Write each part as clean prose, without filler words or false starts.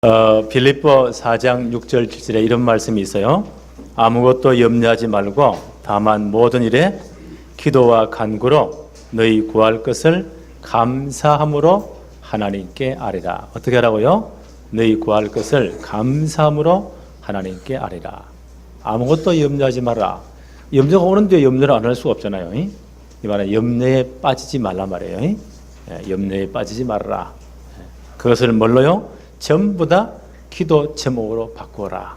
빌립보 4장 6절 7절에 이런 말씀이 있어요. 아무것도 염려하지 말고 다만 모든 일에 기도와 간구로 너희 구할 것을 감사함으로 하나님께 아뢰라. 어떻게 하라고요? 너희 구할 것을 감사함으로 하나님께 아뢰라. 아무것도 염려하지 마라. 염려가 오는데 염려를 안 할 수가 없잖아요. 이 말은 염려에 빠지지 말라 말이에요. 염려에 빠지지 말라. 그것을 뭘로요? 전부 다 기도 제목으로 바꾸어라.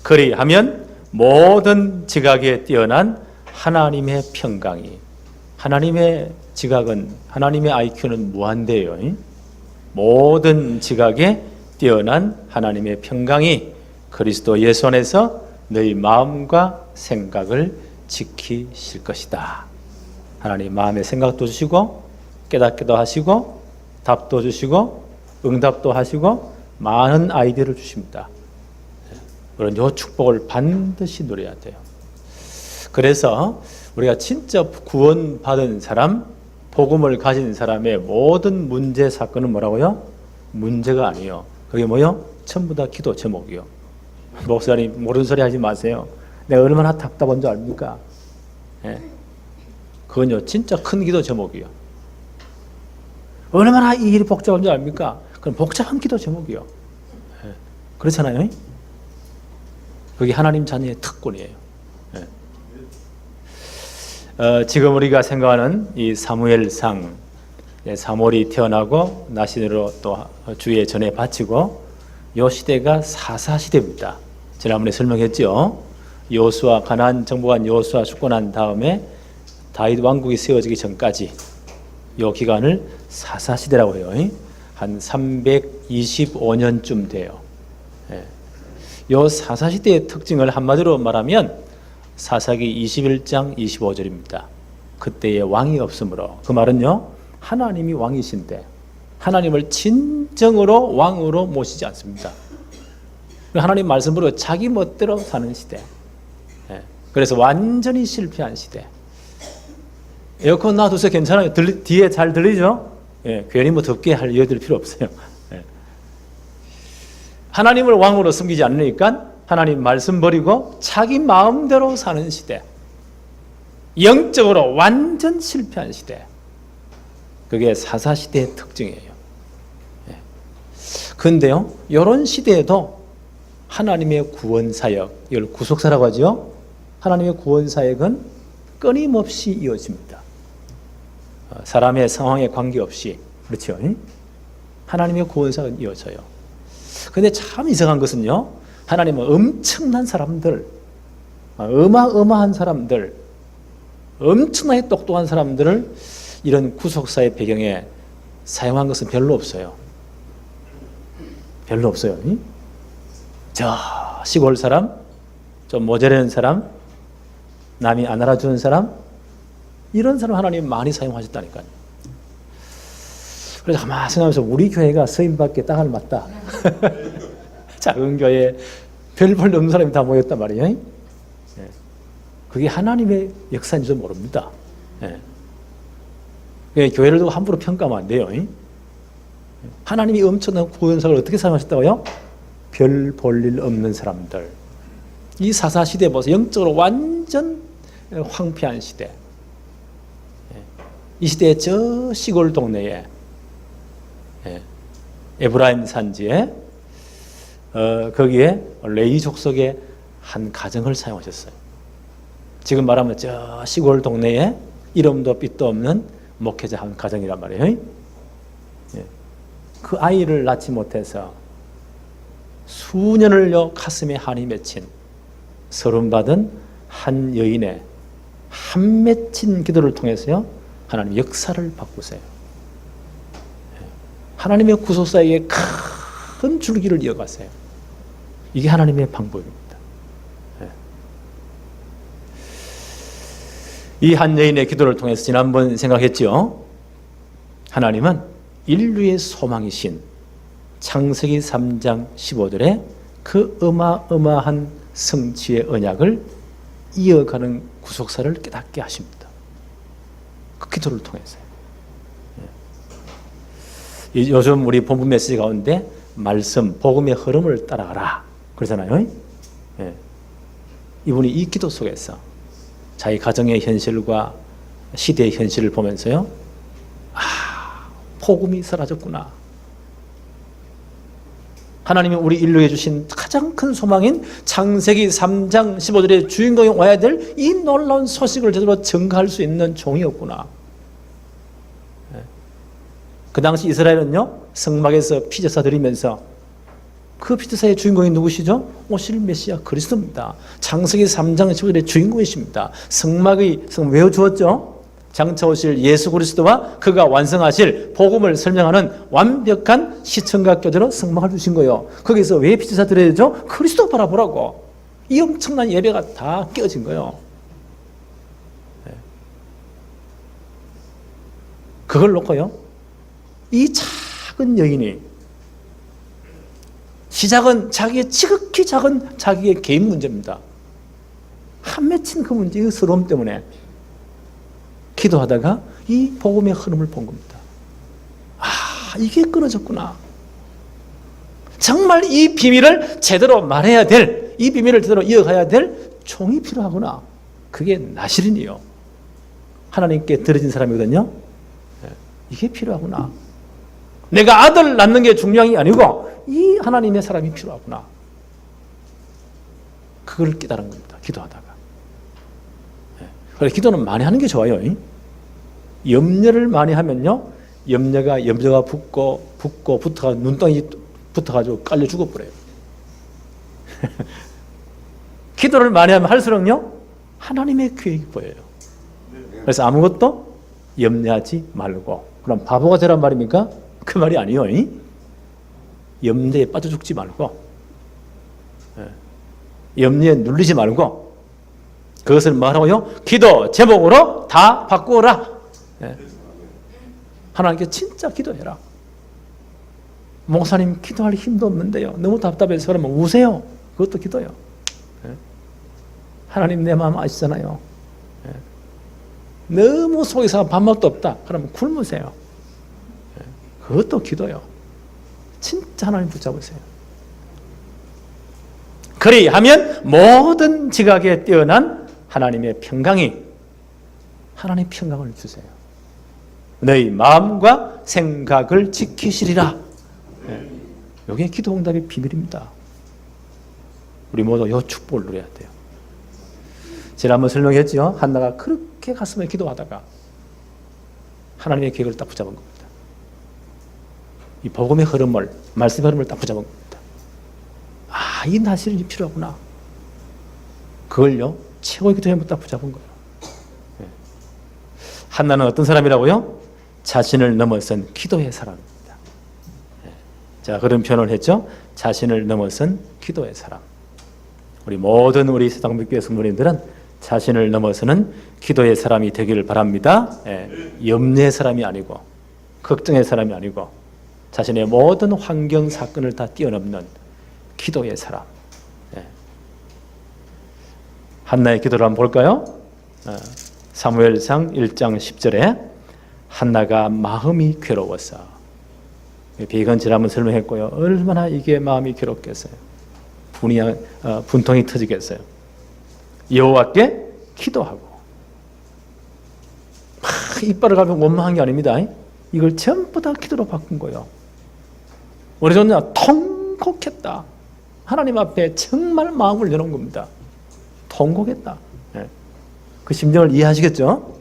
그리하면 모든 지각에 뛰어난 하나님의 평강이, 하나님의 지각은, 하나님의 IQ는 무한대요. 모든 지각에 뛰어난 하나님의 평강이 그리스도 예수 안에서 너희 마음과 생각을 지키실 것이다. 하나님 마음의 생각도 주시고 깨닫기도 하시고 답도 주시고 응답도 하시고 많은 아이디어를 주십니다. 그런 이 축복을 반드시 누려야 돼요. 그래서 우리가 진짜 구원받은 사람, 복음을 가진 사람의 모든 문제 사건은 뭐라고요? 문제가 아니에요. 그게 뭐요? 전부 다 기도 제목이요. 목사님 모르는 소리 하지 마세요. 내가 얼마나 답답한 줄 압니까? 그건요 진짜 큰 기도 제목이요. 얼마나 이 일이 복잡한 줄 압니까? 그럼 복잡한 기도 제목이요. 그렇잖아요. 그게 하나님 자녀의 특권이에요. 지금 우리가 생각하는 이 사무엘상, 사무엘이 태어나고 나신으로 또 주의 전에 바치고 이 시대가 사사시대입니다. 지난번에 설명했죠. 여호수아 가나안 정복한 여호수아 죽고 난 다음에 다윗 왕국이 세워지기 전까지 이 기간을 사사시대라고 해요. 한 325년쯤 돼요. 이 사사시대의 특징을 한마디로 말하면 사사기 21장 25절입니다. 그때의 왕이 없으므로, 그 말은요 하나님이 왕이신데 하나님을 진정으로 왕으로 모시지 않습니다. 하나님 말씀으로 자기 멋대로 사는 시대. 그래서 완전히 실패한 시대. 에어컨 놔두세요. 괜찮아요. 뒤에 잘 들리죠? 괜히 뭐 덥게 할 이유들 필요 없어요. 하나님을 왕으로 섬기지 않으니까 하나님 말씀 버리고 자기 마음대로 사는 시대. 영적으로 완전 실패한 시대. 그게 사사시대의 특징이에요. 그런데요, 이런 시대에도 하나님의 구원사역, 이걸 구속사라고 하죠. 하나님의 구원사역은 끊임없이 이어집니다. 사람의 상황에 관계없이. 그렇죠? 하나님의 구원사역은 이어져요. 그런데 참 이상한 것은요, 하나님은 엄청난 사람들, 어마어마한 사람들, 엄청나게 똑똑한 사람들을 이런 구속사의 배경에 사용한 것은 별로 없어요. 별로 없어요. 저 시골 사람, 좀 모자라는 사람, 남이 안 알아주는 사람, 이런 사람 하나님 많이 사용하셨다니까요. 그래서 가만히 생각하면서 우리 교회가 서임받기에 땅을 맞다. 작은 교회에 별 볼 없는 사람이 다 모였단 말이에요. 그게 하나님의 역사인지도 모릅니다. 교회를 두고 함부로 평가하면 안 돼요. 하나님이 엄청난 구원사를 어떻게 사용하셨다고요? 별 볼 일 없는 사람들. 이 사사시대에 보세요. 영적으로 완전 황폐한 시대. 이 시대에 저 시골 동네에 에브라임 산지에 거기에 레위 족속의 한 가정을 사용하셨어요. 지금 말하면 저 시골 동네에 이름도 빛도 없는 목회자 한 가정이란 말이에요. 그 아이를 낳지 못해서 수년을요 가슴에 한이 맺힌 서름받은 한 여인의 한 맺힌 기도를 통해서요 하나님 역사를 바꾸세요. 하나님의 구속사에게 큰 줄기를 이어가세요. 이게 하나님의 방법입니다. 이 한 여인의 기도를 통해서 지난번 생각했죠. 하나님은 인류의 소망이신 창세기 3장 15절에 그 어마어마한 성취의 언약을 이어가는 구속사를 깨닫게 하십니다. 그 기도를 통해서요. 요즘 우리 본부 메시지 가운데 말씀, 복음의 흐름을 따라가라. 그러잖아요. 예. 이분이 이 기도 속에서 자기 가정의 현실과 시대의 현실을 보면서요. 복음이 사라졌구나. 하나님이 우리 인류에 주신 가장 큰 소망인 창세기 3장 15절의 주인공이 와야 될 이 놀라운 소식을 제대로 전가할 수 있는 종이었구나. 그 당시 이스라엘은요, 성막에서 피제사 드리면서 그 피제사의 주인공이 누구시죠? 오실 메시아 그리스도입니다. 창세기 3장 15절의 주인공이십니다. 성막의 외워주었죠? 장차 오실 예수 그리스도와 그가 완성하실 복음을 설명하는 완벽한 시청각 교재로 성막을 주신 거예요. 거기서 왜 피제사 드려야 되죠? 그리스도 바라보라고. 이 엄청난 예배가 다 깨어진 거예요. 그걸 놓고요, 이 작은 여인이 시작은 자기의 지극히 작은 자기의 개인 문제입니다. 한 맺힌 그 문제의 서러움 때문에 기도하다가 이 복음의 흐름을 본 겁니다. 이게 끊어졌구나. 정말 이 비밀을 제대로 말해야 될, 이 비밀을 제대로 이어가야 될 종이 필요하구나. 그게 나시린이요. 하나님께 드려진 사람이거든요. 이게 필요하구나. 내가 아들 낳는 게 중요한 게 아니고 이 하나님의 사람이 필요하구나. 그걸 깨달은 겁니다. 기도하다가. 그래서 기도는 많이 하는 게 좋아요. 염려를 많이 하면요, 염려가 붙어가 눈덩이 붙어가지고 깔려 죽어버려요. 기도를 많이 하면 할수록요, 하나님의 계획이 보여요. 그래서 아무것도 염려하지 말고. 그럼 바보가 되란 말입니까? 그 말이 아니에요. 염려에 빠져 죽지 말고, 염려에 눌리지 말고, 그것을 말하고요, 기도 제목으로 다 바꾸어라. 하나님께 진짜 기도해라. 목사님 기도할 힘도 없는데요, 너무 답답해서 그러면 우세요. 그것도 기도요. 하나님 내 마음 아시잖아요. 너무 속에서 밥맛도 없다 그러면 굶으세요. 그것도 기도요. 진짜 하나님 붙잡으세요. 그리하면 모든 지각에 뛰어난 하나님의 평강이, 하나님의 평강을 주세요. 너희 마음과 생각을 지키시리라. 이게 기도 응답의 비밀입니다. 우리 모두 이 축복을 누려야 돼요. 제가 한번 설명했죠. 한나가 그렇게 가슴에 기도하다가 하나님의 계획을 딱 붙잡은 겁니다. 이 복음의 흐름을, 말씀의 흐름을 딱 붙잡은 겁니다. 이 나시린이 필요하구나. 그걸요, 최고의 기도에 딱 붙잡은 거예요. 한나는 어떤 사람이라고요? 자신을 넘어선 기도의 사람입니다. 자, 그런 표현을 했죠. 자신을 넘어선 기도의 사람. 우리 모든 우리 세상복교회 성도님들은 자신을 넘어서는 기도의 사람이 되기를 바랍니다. 염려의 사람이 아니고, 걱정의 사람이 아니고, 자신의 모든 환경 사건을 다 뛰어넘는 기도의 사람. 한나의 기도를 한번 볼까요? 사무엘상 1장 10절에 한나가 마음이 괴로워서, 비건 지난 한번 설명했고요. 얼마나 이게 마음이 괴롭겠어요. 분통이 터지겠어요. 여호와께 기도하고, 이빨을 갈면 원망한 게 아닙니다. 이걸 전부 다 기도로 바꾼 거예요. 오래전에 통곡했다. 하나님 앞에 정말 마음을 내놓은 겁니다. 통곡했다. 그 심정을 이해하시겠죠?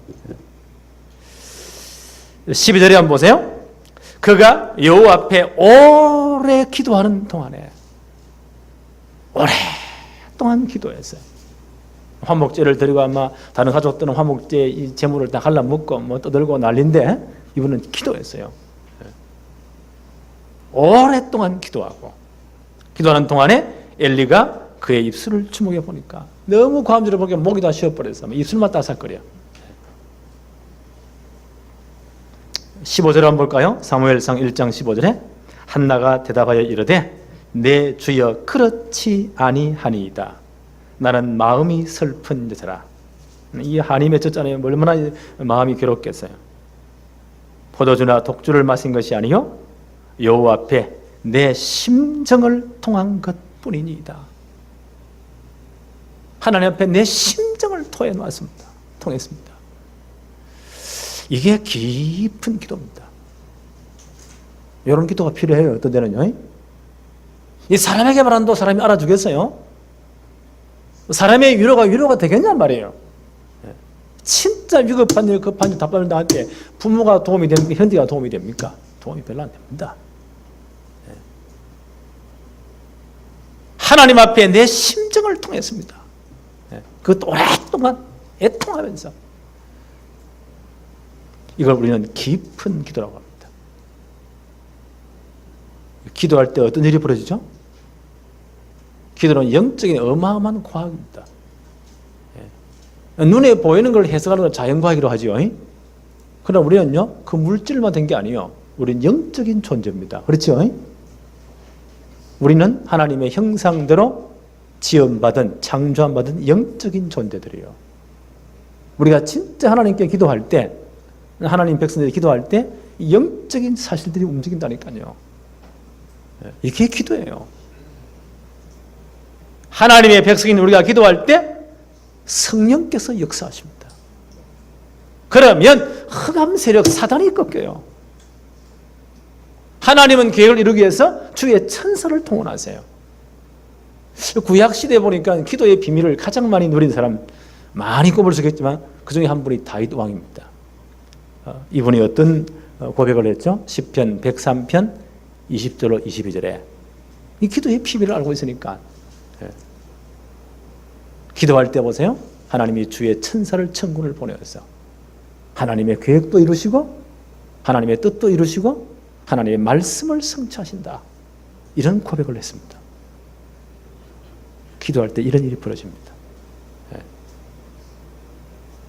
12절에 한번 보세요. 그가 여호와 앞에 오래 기도하는 동안에, 오랫동안 기도했어요. 화목제를 드리고 아마 다른 가족들은 화목제 이 제물을 다 갈라먹고 뭐 떠들고 난리인데 이분은 기도했어요. 오랫동안 기도하고, 기도하는 동안에 엘리가 그의 입술을 주목해 보니까 너무 과음질을 보니까 목이 다 쉬어버려서 입술만 따삭거려. 15절을 한번 볼까요? 사무엘상 1장 15절에 한나가 대답하여 이르되 내 주여 그렇지 아니하니이다. 나는 마음이 슬픈 여자라. 이 한이 맺혔잖아요. 얼마나 마음이 괴롭겠어요. 포도주나 독주를 마신 것이 아니요 여호와 앞에 내 심정을 통한 것뿐이니이다. 하나님 앞에 내 심정을 통했습니다. 이게 깊은 기도입니다. 이런 기도가 필요해요. 어떤 때는요. 이 사람에게 말한다고 사람이 알아주겠어요? 사람의 위로가 되겠냔 말이에요. 진짜 위급한 일, 급한 일, 답답한 일 나할 때 부모가 도움이 됩니까? 현디가 도움이 됩니까? 도움이 별로 안 됩니다. 하나님 앞에 내 심정을 통했습니다. 그것도 오랫동안 애통하면서. 이걸 우리는 깊은 기도라고 합니다. 기도할 때 어떤 일이 벌어지죠? 기도는 영적인 어마어마한 과학입니다. 눈에 보이는 걸 해석하는 건 자연과학이라고 하죠. 그러나 우리는요, 그 물질만 된 게 아니에요. 우리는 영적인 존재입니다. 그렇죠? 우리는 하나님의 형상대로 지음받은, 창조함받은 영적인 존재들이에요. 우리가 진짜 하나님께 기도할 때, 하나님 백성들이 기도할 때 영적인 사실들이 움직인다니까요. 이게 기도예요. 하나님의 백성인 우리가 기도할 때 성령께서 역사하십니다. 그러면 흑암 세력 사단이 꺾여요. 하나님은 계획을 이루기 위해서 주의 천사를 통원하세요. 구약시대에 보니까 기도의 비밀을 가장 많이 누린 사람 많이 꼽을 수 있겠지만 그 중에 한 분이 다윗 왕입니다. 이분이 어떤 고백을 했죠? 시편 103편 20절로 22절에 이 기도의 비밀을 알고 있으니까 기도할 때 보세요. 하나님이 주의 천사를 천군을 보내어서 하나님의 계획도 이루시고 하나님의 뜻도 이루시고 하나님의 말씀을 성취하신다. 이런 고백을 했습니다. 기도할 때 이런 일이 벌어집니다.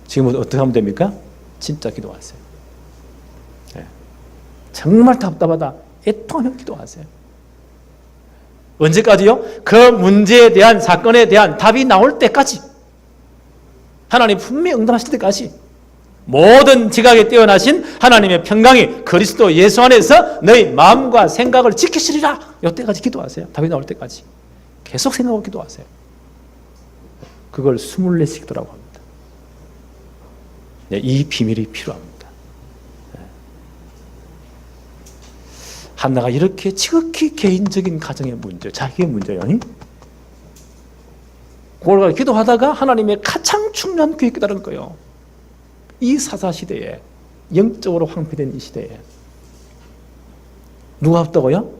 지금부터 어떻게 하면 됩니까? 진짜 기도하세요. 정말 답답하다. 애통하며 기도하세요. 언제까지요? 그 문제에 대한, 사건에 대한 답이 나올 때까지, 하나님 분명히 응답하실 때까지 모든 지각에 뛰어나신 하나님의 평강이 그리스도 예수 안에서 너희 마음과 생각을 지키시리라. 이때까지 기도하세요. 답이 나올 때까지 계속 생각하고 기도하세요. 그걸 24시 기도라고 합니다. 이 비밀이 필요합니다. 한나가 이렇게 지극히 개인적인 가정의 문제, 자기의 문제예요. 그걸 기도하다가 하나님의 가장 중요한 계획이 깨달은 거예요. 이 사사시대에, 영적으로 황폐된 이 시대에 누가 없다고요?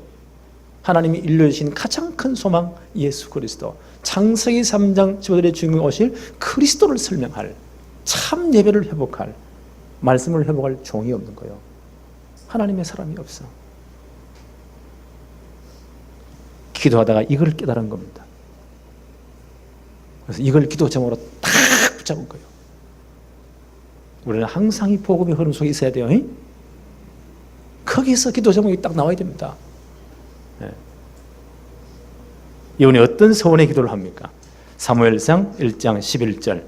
하나님이 일러주신 가장 큰 소망 예수 그리스도, 창세기 3장 15절에 주인공이 오실 그리스도를 설명할, 참 예배를 회복할, 말씀을 회복할 종이 없는 거예요. 하나님의 사람이 없어. 기도하다가 이걸 깨달은 겁니다. 그래서 이걸 기도 제목으로 딱 붙잡은 거예요. 우리는 항상 이 복음의 흐름 속에 있어야 돼요. 거기서 기도 제목이 딱 나와야 됩니다. 이분이 어떤 서원의 기도를 합니까? 사무엘상 1장 11절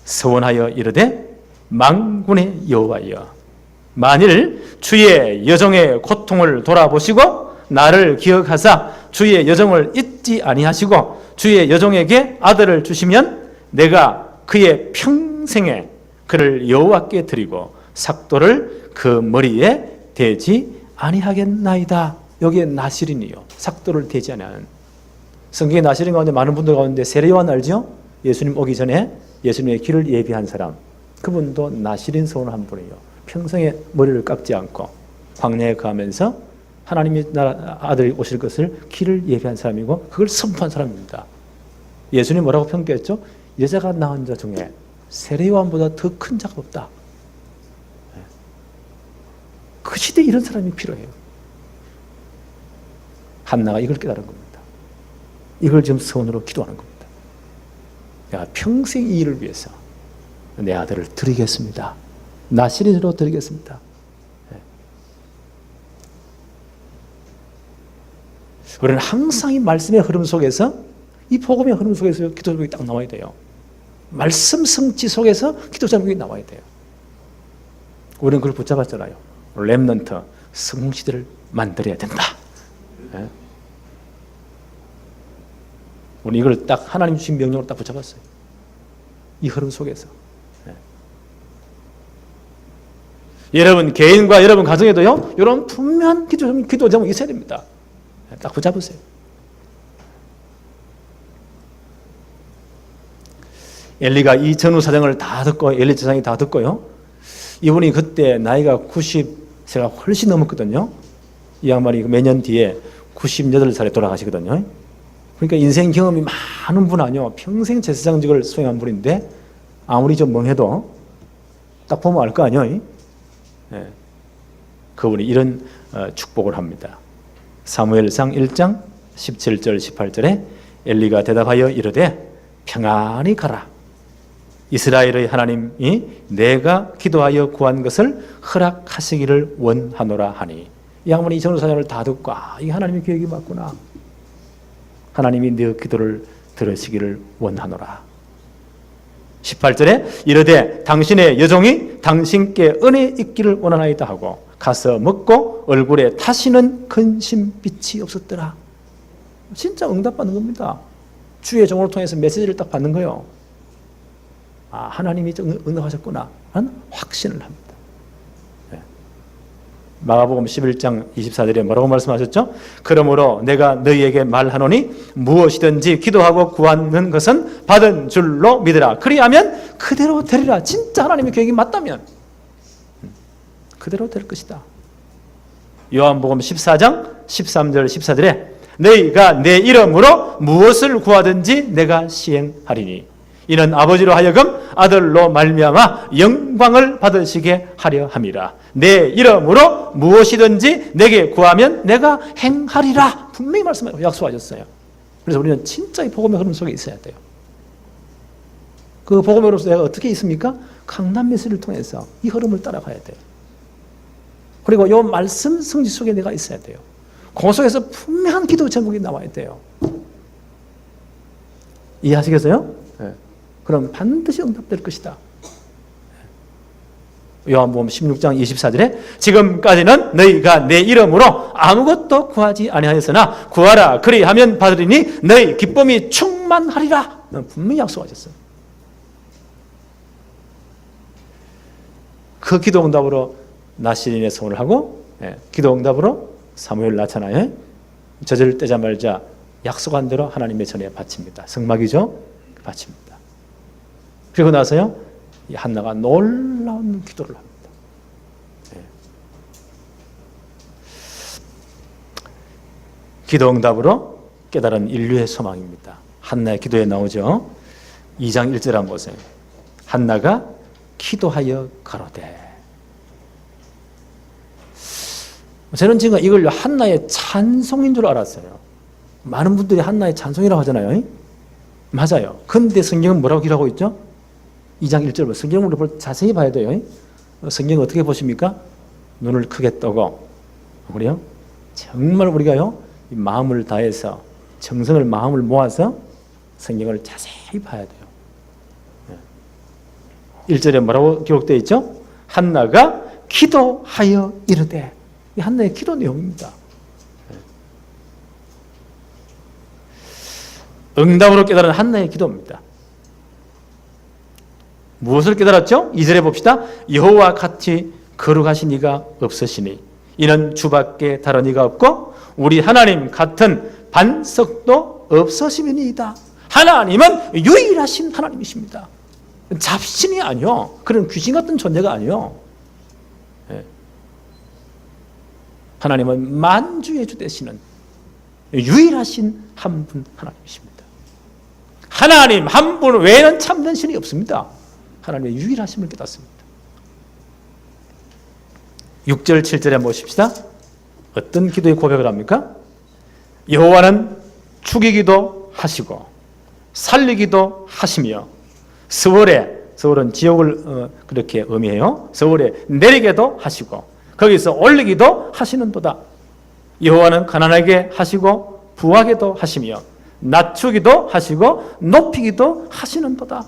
서원하여 이르되 만군의 여호와여 만일 주의 여종의 고통을 돌아보시고 나를 기억하사 주의 여종을 잊지 아니하시고 주의 여종에게 아들을 주시면 내가 그의 평생에 그를 여호와께 드리고 삭도를 그 머리에 대지 아니하겠나이다. 여기에 나시린이요. 삭도를 대지 아니하는. 성경에 나시린 가운데 많은 분들 가운데 세례요한 알죠? 예수님 오기 전에 예수님의 길을 예비한 사람. 그분도 나시린 서원을 한 분이에요. 평생에 머리를 깎지 않고 광야에 거하면서 하나님의 나라 아들이 오실 것을 길을 예비한 사람이고 그걸 선포한 사람입니다. 예수님 뭐라고 평가했죠? 여자가 낳은 자 중에 세례요한보다 더 큰 자가 없다. 그 시대에 이런 사람이 필요해요. 한나가 이걸 깨달은 겁니다. 이걸 지금 서원으로 기도하는 겁니다. 내가 평생 이 일을 위해서 내 아들을 드리겠습니다. 나시린으로 드리겠습니다. 우리는 항상 이 말씀의 흐름 속에서, 이 복음의 흐름 속에서 기도 제목이 딱 나와야 돼요. 말씀 성취 속에서 기도 제목이 나와야 돼요. 우리는 그걸 붙잡았잖아요. 렘넌트, 성공시대를 만들어야 된다. 예? 우리 이걸 딱 하나님 주신 명령으로 딱 붙잡았어요. 이 흐름 속에서. 예. 여러분 개인과 여러분 가정에도요, 이런 분명한 기도 제목이 있어야 됩니다. 딱 붙잡으세요. 엘리가 이 전후 사정을 다 듣고, 엘리 제사장이 다 듣고요, 이분이 그때 나이가 90세가 훨씬 넘었거든요. 이 양반이 몇 년 뒤에 98살에 돌아가시거든요. 그러니까 인생 경험이 많은 분 아니요, 평생 제사장직을 수행한 분인데 아무리 좀 멍해도 딱 보면 알 거 아니에요. 네. 그분이 이런 축복을 합니다. 사무엘상 1장 17절 18절에 엘리가 대답하여 이르되 평안히 가라. 이스라엘의 하나님이 내가 기도하여 구한 것을 허락하시기를 원하노라 하니. 이 양반이 이 전후사정을 다 듣고, 이게 하나님의 계획이 맞구나. 하나님이 네 기도를 들으시기를 원하노라. 18절에 이르되 당신의 여종이 당신께 은혜 있기를 원하나이다 하고 가서 먹고 얼굴에 다시는 근심빛이 없었더라. 진짜 응답받는 겁니다. 주의 종을 통해서 메시지를 딱 받는 거예요. 하나님이 응답하셨구나 하는 확신을 합니다. 마가복음 11장 24절에 뭐라고 말씀하셨죠? 그러므로 내가 너희에게 말하노니 무엇이든지 기도하고 구하는 것은 받은 줄로 믿으라. 그리하면 그대로 되리라. 진짜 하나님의 계획이 맞다면 그대로 될 것이다. 요한복음 14장 13절 14절에 너희가 내 이름으로 무엇을 구하든지 내가 시행하리니 이는 아버지로 하여금 아들로 말미암아 영광을 받으시게 하려 함이라. 내 이름으로 무엇이든지 내게 구하면 내가 행하리라. 분명히 약속하셨어요. 그래서 우리는 진짜 이 복음의 흐름 속에 있어야 돼요. 그 복음의 흐름 속에 내가 어떻게 있습니까? 강단 메시지를 통해서 이 흐름을 따라가야 돼요. 그리고 이 말씀 성지 속에 내가 있어야 돼요. 그 속에서 분명한 기도 제목이 나와야 돼요. 이해하시겠어요? 네. 그럼 반드시 응답될 것이다. 요한복음 16장 24절에 지금까지는 너희가 내 이름으로 아무것도 구하지 아니하였으나 구하라 그리하면 받으리니 너희 기쁨이 충만하리라. 분명히 약속하셨어요. 그 기도 응답으로 나시린의 성을 하고, 기도 응답으로 사무엘 낳잖아요. 젖을 떼자 말자 약속한 대로 하나님의 전에 바칩니다. 성막이죠? 바칩니다. 그리고 나서요, 이 한나가 놀라운 기도를 합니다. 기도 응답으로 깨달은 인류의 소망입니다. 한나의 기도에 나오죠. 2장 1절 한번 보세요. 한나가 기도하여 가로되. 저는 지금 이걸 한나의 찬송인 줄 알았어요. 많은 분들이 한나의 찬송이라고 하잖아요. 맞아요. 근데 성경은 뭐라고 기록하고 있죠? 2장 1절. 성경을 우리 자세히 봐야 돼요. 성경 어떻게 보십니까? 눈을 크게 뜨고, 그래요? 정말 우리가요, 이 마음을 다해서, 정성을, 마음을 모아서 성경을 자세히 봐야 돼요. 1절에 뭐라고 기록되어 있죠? 한나가 기도하여 이르되. 이 한나의 기도 내용입니다. 응답으로 깨달은 한나의 기도입니다. 무엇을 깨달았죠? 2절에 봅시다. 여호와 같이 거룩하신 이가 없으시니 이는 주밖에 다른 이가 없고 우리 하나님 같은 반석도 없으심이니이다. 하나님은 유일하신 하나님이십니다. 잡신이 아니요, 그런 귀신 같은 존재가 아니요. 하나님은 만주의 주 되시는 유일하신 한 분 하나님이십니다. 하나님 한 분 외에는 참된 신이 없습니다. 하나님의 유일하심을 깨닫습니다. 6절 7절에 보십시다. 어떤 기도의 고백을 합니까? 여호와는 죽이기도 하시고 살리기도 하시며 서울은 지옥을 그렇게 의미해요. 서울에 내리게도 하시고 거기서 올리기도 하시는도다. 여호와는 가난하게 하시고 부하게도 하시며 낮추기도 하시고 높이기도 하시는도다.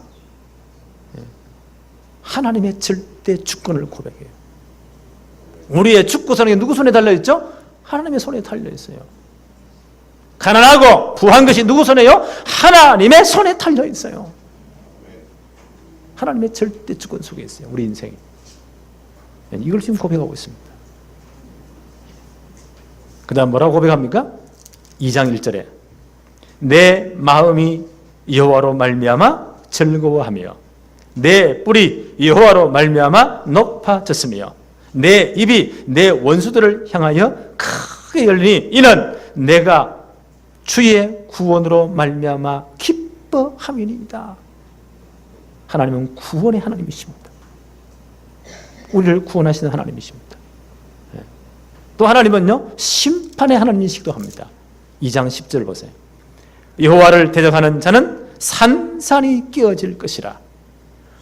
하나님의 절대 주권을 고백해요. 우리의 축구 손이 누구 손에 달려있죠? 하나님의 손에 달려있어요. 가난하고 부한 것이 누구 손에요? 하나님의 손에 달려 있어요. 하나님의 절대 주권 속에 있어요. 우리 인생이. 이걸 지금 고백하고 있습니다. 그 다음 뭐라고 고백합니까? 2장 1절에 내 마음이 여호와로 말미암아 즐거워하며 내 뿔이 여호와로 말미암아 높아졌으며 내 입이 내 원수들을 향하여 크게 열리니 이는 내가 주의 구원으로 말미암아 기뻐함이니이다. 하나님은 구원의 하나님이십니다. 우리를 구원하시는 하나님이십니다. 또 하나님은요 심판의 하나님이시기도 합니다. 2장 10절 보세요. 여호와를 대적하는 자는 산산이 깨어질 것이라.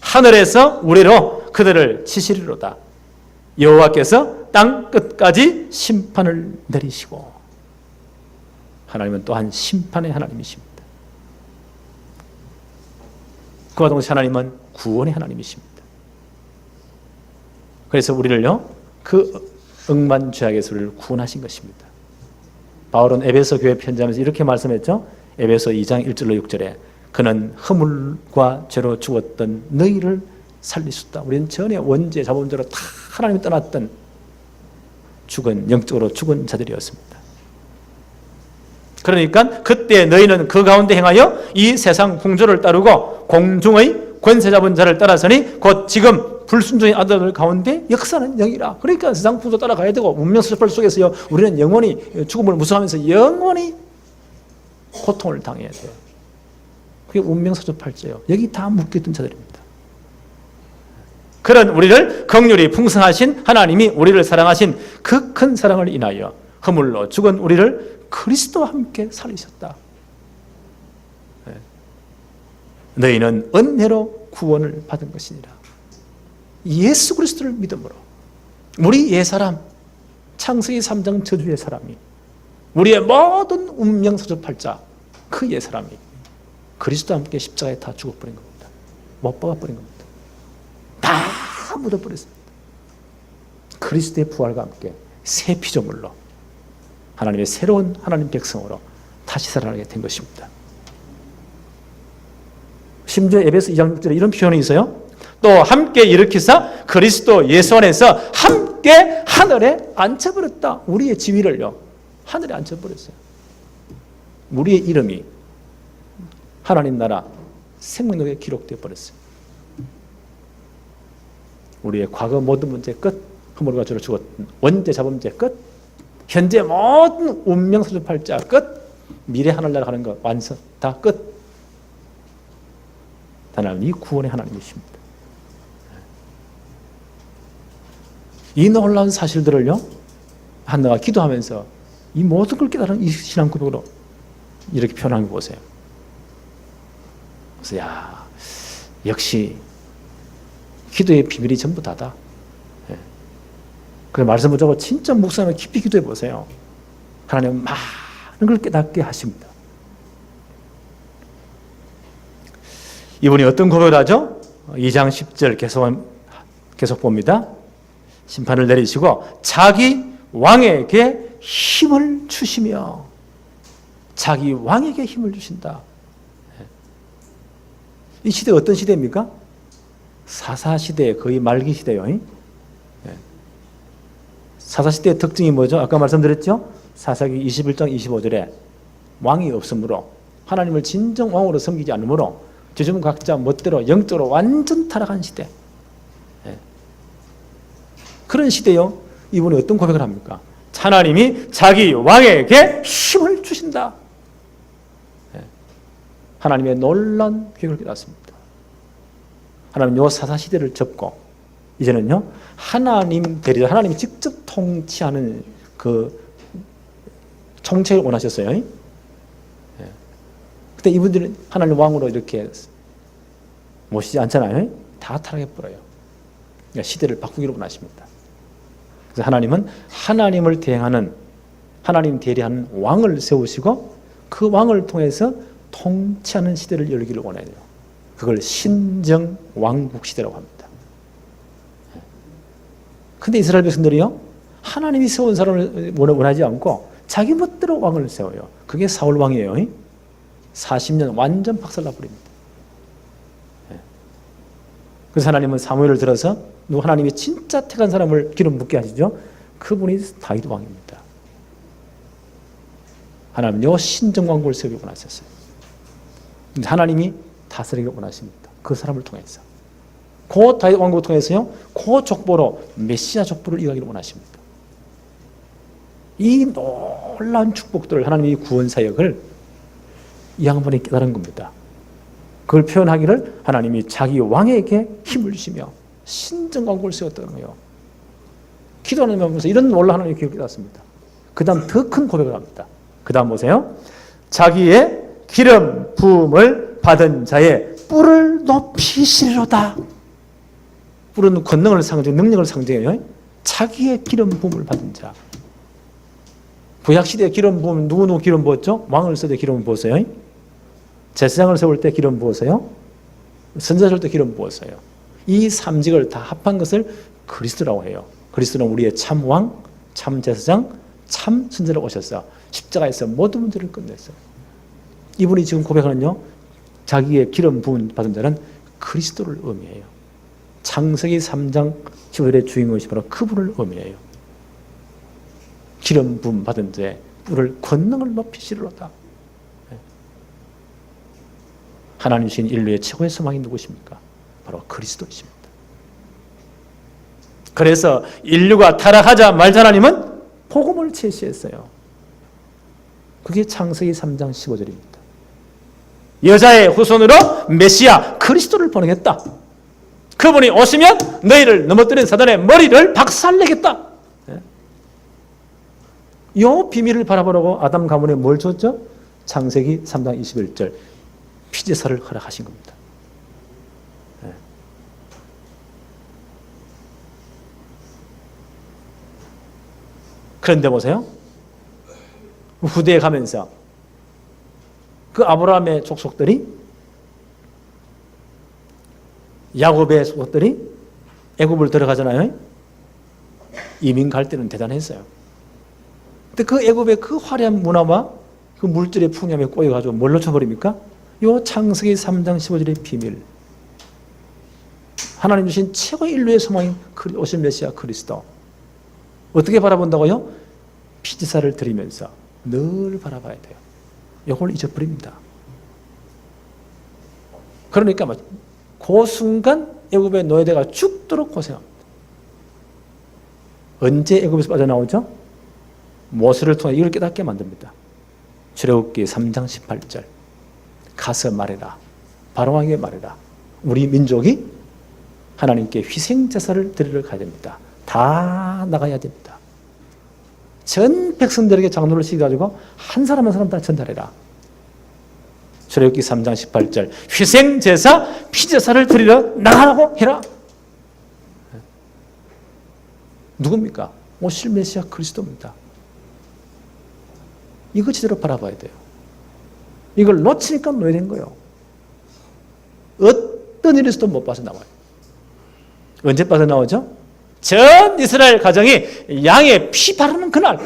하늘에서 우레로 그들을 치시리로다. 여호와께서 땅 끝까지 심판을 내리시고. 하나님은 또한 심판의 하나님이십니다. 그와 동시에 하나님은 구원의 하나님이십니다. 그래서 우리를요 그 억만죄악에서 우리를 구원하신 것입니다. 바울은 에베소 교회 편지하면서 이렇게 말씀했죠. 에베소 2장 1절로 6절에 그는 허물과 죄로 죽었던 너희를 살리셨다. 우리는 전에 원죄 자본죄로 다 하나님이 떠났던 영적으로 죽은 자들이었습니다. 그러니까 그때 너희는 그 가운데 행하여 이 세상 풍조를 따르고 공중의 권세 잡은 자를 따라서니 곧 지금 불순종의 아들들 가운데 역사는 영이라. 그러니까 세상 풍조 따라가야 되고 문명수습 속에서요 우리는 영원히 죽음을 무서워하면서 영원히 고통을 당해야 돼요. 그게 운명사주팔자예요. 여기 다 묶여있던 자들입니다. 그런 우리를 긍휼히 풍성하신 하나님이 우리를 사랑하신 그 큰 사랑을 인하여 허물로 죽은 우리를 그리스도와 함께 살리셨다. 너희는 은혜로 구원을 받은 것이니라. 예수 그리스도를 믿음으로 우리 옛사람 창세기 3장 저주의 사람이 우리의 모든 운명사주팔자 그 옛사람이 그리스도와 함께 십자가에 다 죽어버린 겁니다. 못 박아버린 겁니다. 다 묻어버렸습니다. 그리스도의 부활과 함께 새 피조물로 하나님의 새로운 하나님 백성으로 다시 살아나게 된 것입니다. 심지어 에베소 2장 6절에 이런 표현이 있어요. 또 함께 일으키사 그리스도 예수 안에서 함께 하늘에 앉혀버렸다. 우리의 지위를요 하늘에 앉혀버렸어요. 우리의 이름이 하나님 나라 생명록에 기록되어 버렸어요. 우리의 과거 모든 문제 끝, 허물과 죄로 죽었던 원죄 자범죄 끝, 현재 모든 운명사주팔자 끝, 미래 하늘나라 가는 것 완성 다 끝. 하나님이 구원의 하나님이십니다. 이 놀라운 사실들을요 한나가 기도하면서 이 모든 걸 깨달은 이 신앙 고백으로 이렇게 표현한 거 보세요. 그래서 야 역시 기도의 비밀이 전부 다다. 그 말씀을 적고 진짜 묵상을 깊이 기도해 보세요. 하나님은 많은 걸 깨닫게 하십니다. 이분이 어떤 고백을 하죠? 2장 10절 계속 봅니다. 심판을 내리시고 자기 왕에게 힘을 주시며 자기 왕에게 힘을 주신다. 이 시대가 어떤 시대입니까? 사사시대의 거의 말기 시대요. 사사시대의 특징이 뭐죠? 아까 말씀드렸죠? 사사기 21장 25절에 왕이 없으므로 하나님을 진정 왕으로 섬기지 않으므로 지금 각자 멋대로 영적으로 완전 타락한 시대. 그런 시대요. 이분이 어떤 고백을 합니까? 하나님이 자기 왕에게 힘을 주신다. 하나님의 놀라운 계획을 깨닫습니다. 하나님 요 사사시대를 접고 이제는요 하나님 대리자 하나님이 직접 통치하는 그 정책을 원하셨어요. 그때 이분들은 하나님 왕으로 이렇게 모시지 않잖아요. 다 타락해버려요. 그러니까 시대를 바꾸기를 원하십니다. 그래서 하나님은 하나님을 대행하는 하나님 대리하는 왕을 세우시고 그 왕을 통해서 통치하는 시대를 열기를 원해요. 그걸 신정왕국 시대라고 합니다. 근데 이스라엘 백성들이요 하나님이 세운 사람을 원하지 않고 자기 멋대로 왕을 세워요. 그게 사울 왕이에요. 40년 완전 박살나버립니다. 그래서 하나님은 사무엘을 들어서 하나님이 진짜 택한 사람을 기름 붓게 하시죠. 그분이 다윗 왕입니다. 하나님은요 신정왕국을 세우기 원하셨어요. 하나님이 다스리기 원하십니다. 그 사람을 통해서. 그 다윗 왕국을 통해서요 그 족보로 메시아 족보를 이어가기를 원하십니다. 이 놀라운 축복들을 하나님의 구원 사역을 이 양반이 깨달은 겁니다. 그걸 표현하기를 하나님이 자기 왕에게 힘을 주시며 신정왕국을 세웠다는 거예요. 기도하면서 이런 놀라운 하나님의 기억을 깨닫습니다. 그 다음 더 큰 고백을 합니다. 그 다음 보세요. 자기의 기름 부음을 받은 자의 뿔을 높이시리로다. 뿔은 권능을 상징, 능력을 상징해요. 자기의 기름 부음을 받은 자. 구약시대에 기름 부음, 누구 기름 부었죠? 왕을 쓸 때 기름 부었어요. 제사장을 세울 때 기름 부었어요. 선지자 세울 때 기름 부었어요. 이 삼직을 다 합한 것을 그리스도라고 해요. 그리스도는 우리의 참 왕, 참 제사장, 참 선지자로 오셔서 십자가에서 모든 문제를 끝냈어요. 이분이 지금 고백하는요, 자기의 기름 부음 받은 자는 그리스도를 의미해요. 창세기 3장 15절의 주인공이시 바로 그분을 의미해요. 기름 부음 받은 자의 뿔을 권능을 높이시리로다. 하나님 주신 인류의 최고의 소망이 누구십니까? 바로 그리스도이십니다. 그래서 인류가 타락하자 말자 하나님은 복음을 제시했어요. 그게 창세기 3장 15절입니다. 여자의 후손으로 메시아 그리스도를 보내겠다. 그분이 오시면 너희를 넘어뜨린 사단의 머리를 박살내겠다. 이 비밀을 바라보라고 아담 가문에 뭘 줬죠? 창세기 3장 21절 피제사를 허락하신 겁니다. 그런데 보세요. 후대에 가면서 그 아브라함의 족속들이 야곱의 족속들이 애굽을 들어가잖아요. 이민 갈 때는 대단했어요. 근데 그 애굽의 그 화려한 문화와 그 물질의 풍요함에 꼬여가지고 뭘 놓쳐버립니까? 요 창세기 3장 15절의 비밀. 하나님 주신 최고 인류의 소망인 오신 메시아 그리스도. 어떻게 바라본다고요? 피제사를 드리면서 늘 바라봐야 돼요. 이걸 잊어버립니다. 그러니까 그 순간 애굽의 노예대가 죽도록 고생합니다. 언제 애굽에서 빠져나오죠? 모세를 통해 이걸 깨닫게 만듭니다. 출애굽기 3장 18절 가서 말해라. 바로왕에게 말해라. 우리 민족이 하나님께 희생제사를 드리러 가야 됩니다. 다 나가야 됩니다. 전 백성들에게 장로를 시켜가지고 한 사람 한 사람 다 전달해라. 출애굽기 3장 18절 희생제사, 피제사를 드리러 나가라고 해라. 누굽니까? 오실 메시아 그리스도입니다. 이거 제대로 바라봐야 돼요. 이걸 놓치니까 노예된 거예요. 어떤 일에서도 못 빠져나와요. 언제 빠져나오죠? 전 이스라엘 가정이 양의 피 바르는 그날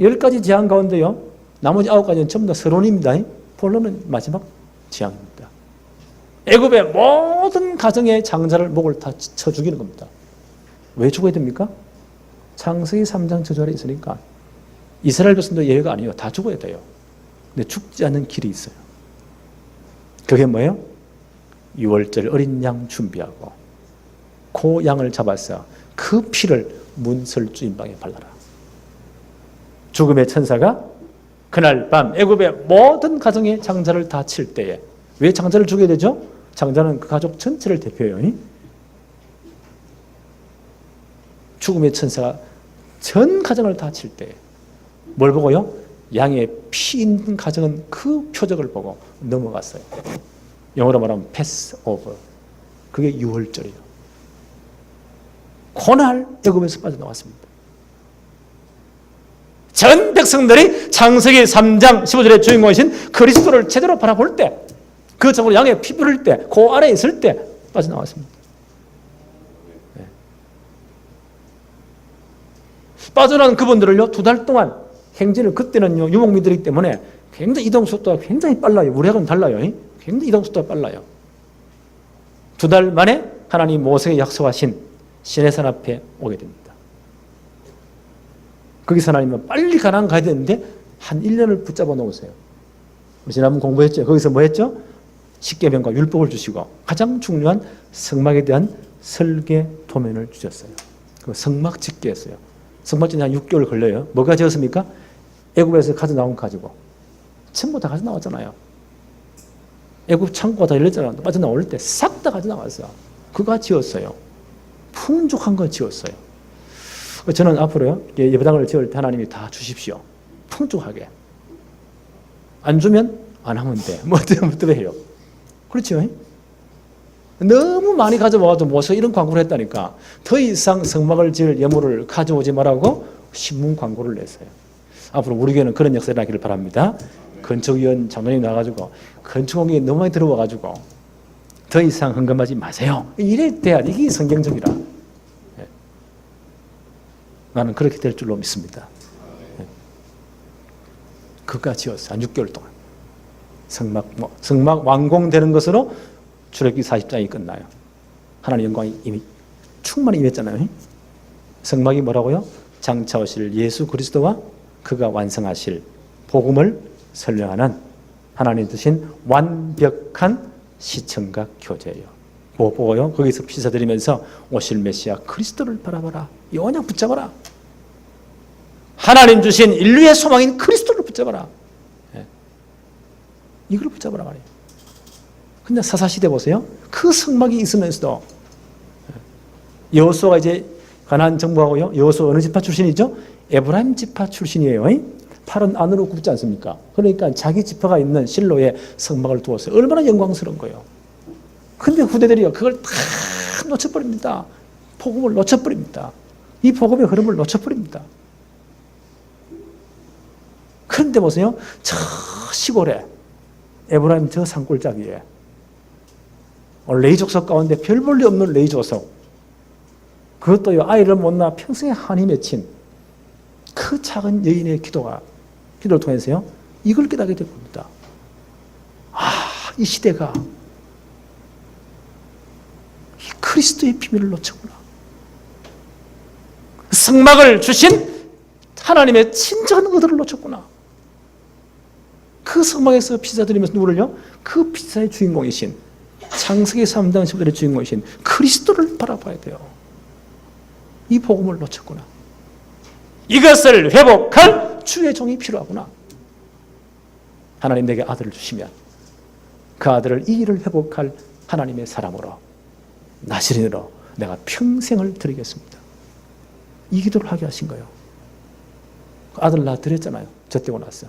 10가지 재앙 가운데요 나머지 9가지는 전부 다 서론입니다. 본론은 마지막 재앙입니다. 애굽의 모든 가정의 장자를 목을 다 쳐 죽이는 겁니다. 왜 죽어야 됩니까? 창세기 3장 저절에 있으니까 이스라엘 백성도 예외가 아니에요. 다 죽어야 돼요. 근데 죽지 않는 길이 있어요. 그게 뭐예요? 6월절 어린 양 준비하고 그 양을 잡아서 그 피를 문설주 임방에 발라라. 죽음의 천사가 그날 밤 애굽의 모든 가정의 장자를 다 칠 때에 왜 장자를 죽여야 되죠? 장자는 그 가족 전체를 대표해요. 죽음의 천사가 전 가정을 다 칠 때에 뭘 보고요? 양의 피 있는 가정은 그 표적을 보고 넘어갔어요. 영어로 말하면 패스 오버. 그게 6월절이에요. 그날 애굽에서 빠져나왔습니다. 전 백성들이 창세기 3장 15절의 주인공이신 그리스도를 제대로 바라볼 때, 그 점으로 양의 피 뿌릴 때, 그 아래에 있을 때 빠져나왔습니다. 빠져나온 그분들을요 2달 동안 행진을 그때는요 유목민들이기 때문에 굉장히 이동 속도가 굉장히 빨라요. 우리하고는 달라요. 굉장히 이동 속도가 빨라요. 2달 만에 하나님 모세에게 약속하신 시내산 앞에 오게 됩니다. 거기서 하나님은 빨리 가나안 가야 되는데 한 1년을 붙잡아 놓으세요. 지난번 공부했죠. 거기서 뭐 했죠? 십계명과 율법을 주시고 가장 중요한 성막에 대한 설계 도면을 주셨어요. 그 성막 짓게 했어요. 성막 짓는 한 6개월 걸려요. 뭐가 지었습니까? 애굽에서 가져 나온 거 가지고 전부 다 가져 나왔잖아요. 애굽 창고가 다 열렸잖아요. 빠져나올 때 싹 다 가져 나왔어요. 그가 지었어요. 풍족한 거 지었어요. 저는 앞으로요 예배당을 지을 때 하나님이 다 주십시오. 풍족하게. 안 주면 안 하면 돼. 뭐 어떻게 해요? 그렇죠? 너무 많이 가져와가지고 모서 이런 광고를 했다니까. 더 이상 성막을 지을 예물을 가져오지 말라고 신문 광고를 냈어요. 앞으로 우리 교회는 그런 역사가 나기를 바랍니다. 건축위원 장로님 나와가지고 건축공이 너무 많이 들어와가지고 더 이상 헌금하지 마세요. 이래 돼야 이게 성경적이라. 나는 그렇게 될 줄로 믿습니다. 그가 지었어요. 한 6개월 동안. 성막 완공되는 것으로 출애굽기 40장이 끝나요. 하나님의 영광이 이미 충만히 임했잖아요. 성막이 뭐라고요? 장차 오실 예수 그리스도와 그가 완성하실 복음을 설명하는 하나님 주신 완벽한 시청각 교재예요. 뭐 보고요? 거기서 피사드리면서 오실 메시아 그리스도를 바라봐라. 영원히 붙잡아라. 하나님 주신 인류의 소망인 그리스도를 붙잡아라. 이걸 붙잡아라 말이에요. 근데 사사시대 보세요. 그 성막이 있으면서도 여호수아가 이제 가나안 정복하고요. 여호수아 어느 지파 출신이죠? 에브라임 지파 출신이에요. 팔은 안으로 굽지 않습니까? 그러니까 자기 지파가 있는 실로에 성막을 두었어요. 얼마나 영광스러운 거예요. 근데 후대들이요 그걸 다 놓쳐버립니다. 복음을 놓쳐버립니다. 이 복음의 흐름을 놓쳐버립니다. 그런데 보세요. 저 시골에 에브라임 저 산골짜기 위에 레이족속 가운데 별 볼일 없는 레이족속, 그것도요 아이를 못 낳아 평생에 한이 맺힌 그 작은 여인의 기도를 통해서요 이걸 깨닫게 됩니다. 이 시대가 이 그리스도의 비밀을 놓쳤구나. 성막을 주신 하나님의 친절한 의도를 놓쳤구나. 그 성막에서 피자 드리면서 누구를요? 그 피자의 주인공이신 창세기 3장 10절의 주인공이신 그리스도를 바라봐야 돼요. 이 복음을 놓쳤구나. 이것을 회복할 주의 종이 필요하구나. 하나님 내게 아들을 주시면 그 아들을 이 일을 회복할 하나님의 사람으로 나시린으로 내가 평생을 드리겠습니다. 이 기도를 하게 하신 거예요. 아들 낳아 드렸잖아요. 젖되고 나서.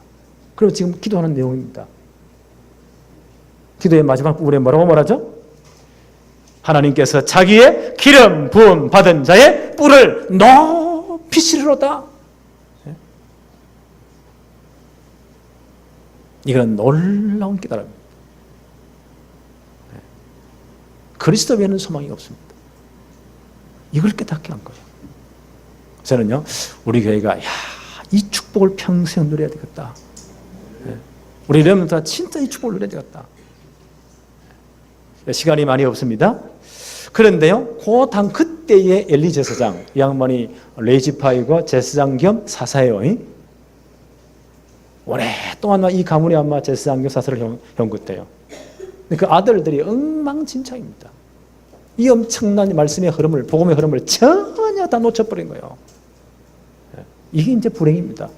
그리고 지금 기도하는 내용입니다. 기도의 마지막 부분에 뭐라고 말하죠? 하나님께서 자기의 기름 부음 받은 자의 뿔을 높이 시리로다. 이건 놀라운 깨달음입니다. 그리스도 외에는 소망이 없습니다. 이걸 깨닫게 한 거예요. 저는요, 우리 교회가 이 축복을 평생 누려야 되겠다. 우리 렘넌트가 진짜 이 축복을 누려야 되겠다. 시간이 많이 없습니다. 그런데요, 그때의 엘리 제사장, 이 양반이 레이지파이고 제사장 겸 사사예요. 오랫동안 이 가문이 아마 제사장 겸 사사를 형긋해요. 그 아들들이 엉망진창입니다. 이 엄청난 말씀의 흐름을, 복음의 흐름을 전혀 다 놓쳐버린 거예요. 이게 이제 불행입니다.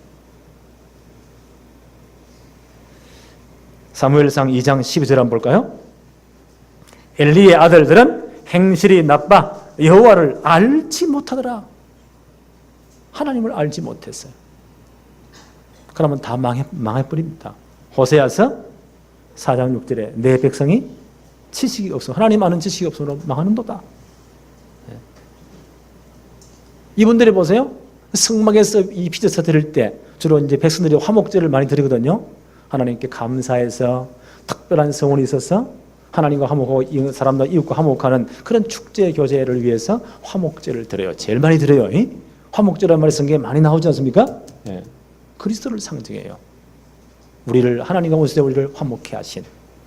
사무엘상 2장 12절 한번 볼까요? 엘리의 아들들은 행실이 나빠 여호와를 알지 못하더라. 하나님을 알지 못했어요. 그러면 다 망해버립니다. 호세아서 4장 6절에 내 백성이 지식이 없어, 하나님 아는 지식이 없으므로 망하는도다. 이분들이 보세요. 성막에서 이 피제사 드릴 때 주로 이제 백성들이 화목제를 많이 드리거든요. 하나님께 감사해서 특별한 성원이 있어서 하나님과 화목하고 사람과 이웃과 화목하는 그런 축제 교제를 위해서 화목제를 드려요. 제일 많이 드려요. 화목제라는 말이 성경에 많이 나오지 않습니까? 그리스도를 상징해요. 우리를 하나님과 원수된 우리를 화목케 하신,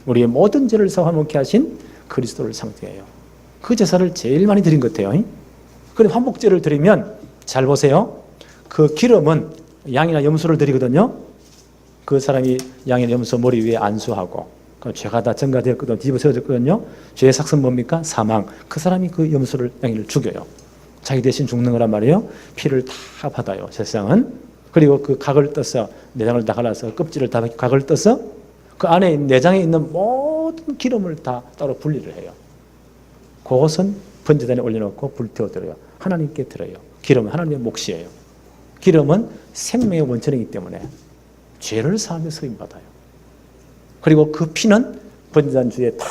우리의 모든 죄를 화목케 하신 그리스도를 상징해요. 그 제사를 제일 많이 드린 것 같아요. 그런데 화목제를 드리면 잘 보세요. 그 기름은 양이나 염소를 드리거든요. 그 사람이 양이나 염소 머리 위에 안수하고 죄가 다 전가되었거든요. 뒤집어 세워졌거든요. 죄의 삭은 뭡니까? 사망. 그 사람이 그 염소를 양이를 죽여요. 자기 대신 죽는 거란 말이에요. 피를 다 받아요. 제사장은. 그리고 그 각을 떠서 내장을 다 갈라서 껍질을 다 각을 떠서 그 안에 내장에 있는 모든 기름을 다 따로 분리를 해요. 그것은 번제단에 올려놓고 불태워드려요. 하나님께 드려요. 기름은 하나님의 몫이에요. 기름은 생명의 원천이기 때문에 죄를 사하며 쓰임받아요. 그리고 그 피는 번제단 주에 다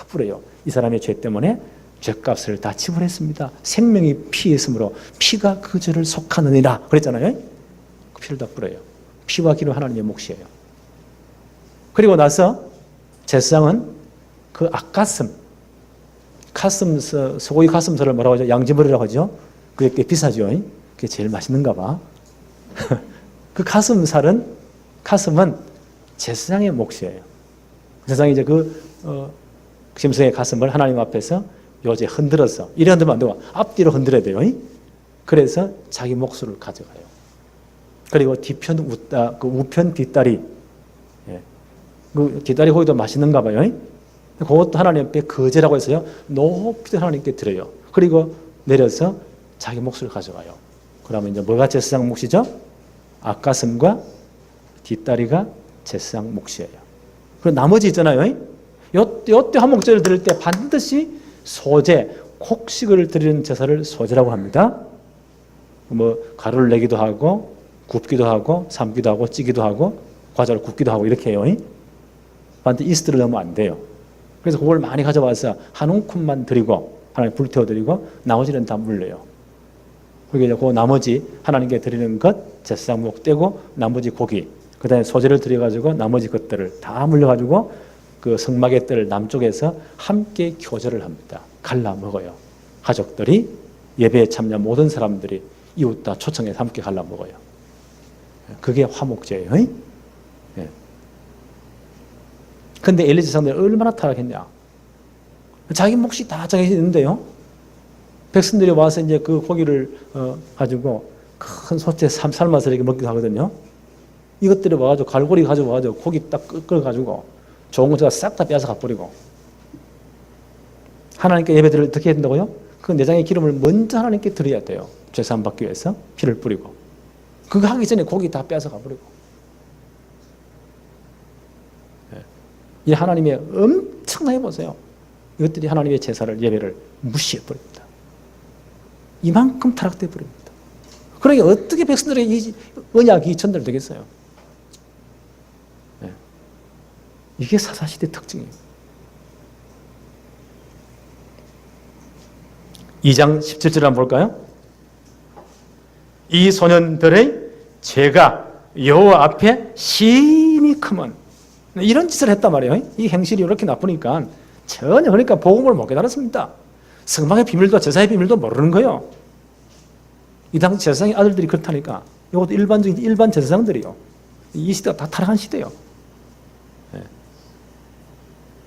뿌려요. 이 사람의 죄 때문에 죄값을 다 지불했습니다. 생명이 피에 있으므로 피가 그 죄를 속하느니라 그랬잖아요. 그 피를 다 뿌려요. 피와 기름 하나님의 몫이에요. 그리고 나서 제사장은 그 앞가슴, 소고기 가슴살을 뭐라고 하죠? 양지머리라고 하죠. 그게 꽤 비싸죠. 그게 제일 맛있는가 봐. 그 가슴은 제사장의 몫이에요. 제사장이 이제 짐승의 가슴을 하나님 앞에서 요새 흔들어서, 이래 흔들면 안 되고 앞뒤로 흔들어야 돼요. 그래서 자기 몫을 가져가요. 그리고 그 우편 뒷다리, 그 뒷다리 고기도 맛있는가 봐요. 그것도 하나님 앞에 거제라고 해서요. 높이 하나님께 드려요. 그리고 내려서 자기 몫을 가져가요. 그러면 이제 뭐가 제사장 몫이죠? 앞가슴과 뒷다리가 제사장 몫이에요. 그리고 나머지 있잖아요. 요때 화목제를 드릴 때 반드시 소제, 곡식을 드리는 제사를 소제라고 합니다. 뭐 가루를 내기도 하고 굽기도 하고 삶기도 하고 찌기도 하고 과자를 굽기도 하고 이렇게 해요. 반드시 이스트를 넣으면 안 돼요. 그래서 그걸 많이 가져와서 한 움큼만 드리고 하나님 불태워드리고 나머지는 다 물려요. 그리고 그 나머지 하나님께 드리는 것 제사장 목 떼고 나머지 고기 그 다음에 소제를 드려가지고 나머지 것들을 다 물려가지고 그 성막의 뜰 남쪽에서 함께 교제를 합니다. 갈라 먹어요. 가족들이 예배에 참여한 모든 사람들이 이웃 다 초청해서 함께 갈라 먹어요. 그게 화목제예요. 근데 엘리 제사장들이 얼마나 타락했냐. 자기 몫이 다 정해져 있는데요. 백성들이 와서 이제 그 고기를 가지고 큰 솥에 삶아서 이렇게 먹기도 하거든요. 이것들이 와가지고 갈고리 가져와가지고 고기 딱 끓여가지고 좋은 거 제가 싹 다 빼앗아 가버리고 하나님께 예배드릴 어떻게 해야 된다고요? 그 내장의 기름을 먼저 하나님께 드려야 돼요. 죄사함 받기 위해서 피를 뿌리고 그거 하기 전에 고기 다 빼앗아 가버리고 이 하나님의 엄청나게 보세요. 이것들이 하나님의 제사를 예배를 무시해버립니다. 이만큼 타락돼 버립니다. 그러니까 어떻게 백성들의 이 언약이 전달되겠어요? 이게 사사시대 특징이에요. 2장 17절 한번 볼까요? 이 소년들의 죄가 여호와 앞에 심히 크면 이런 짓을 했단 말이에요. 이 행실이 이렇게 나쁘니까 전혀 그러니까 복음을 못 깨달았습니다. 성막의 비밀도 제사의 비밀도 모르는 거예요. 이 당시 제사장의 아들들이 그렇다니까 이것도 일반 제사장들이요. 이 시대가 다 타락한 시대예요.